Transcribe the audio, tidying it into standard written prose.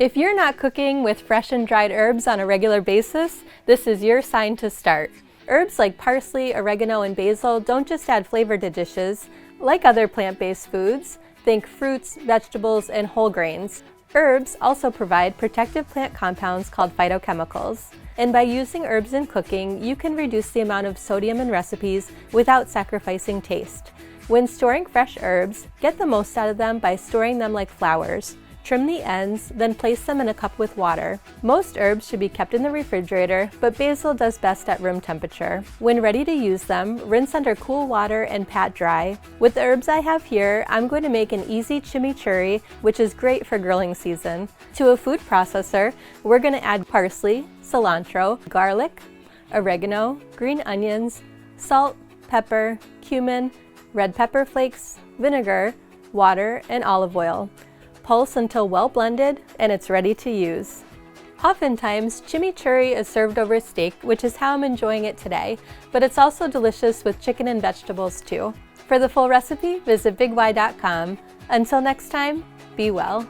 If you're not cooking with fresh and dried herbs on a regular basis, this is your sign to start. Herbs like parsley, oregano, and basil don't just add flavor to dishes. Like other plant-based foods, think fruits, vegetables, and whole grains. Herbs also provide protective plant compounds called phytochemicals. And by using herbs in cooking, you can reduce the amount of sodium in recipes without sacrificing taste. When storing fresh herbs, get the most out of them by storing them like flowers. Trim the ends, then place them in a cup with water. Most herbs should be kept in the refrigerator, but basil does best at room temperature. When ready to use them, rinse under cool water and pat dry. With the herbs I have here, I'm going to make an easy chimichurri, which is great for grilling season. To a food processor, we're going to add parsley, cilantro, garlic, oregano, green onions, salt, pepper, cumin, red pepper flakes, vinegar, water, and olive oil. Pulse until well blended and it's ready to use. Oftentimes, chimichurri is served over steak, which is how I'm enjoying it today, but it's also delicious with chicken and vegetables too. For the full recipe, visit bigY.com. Until next time, be well.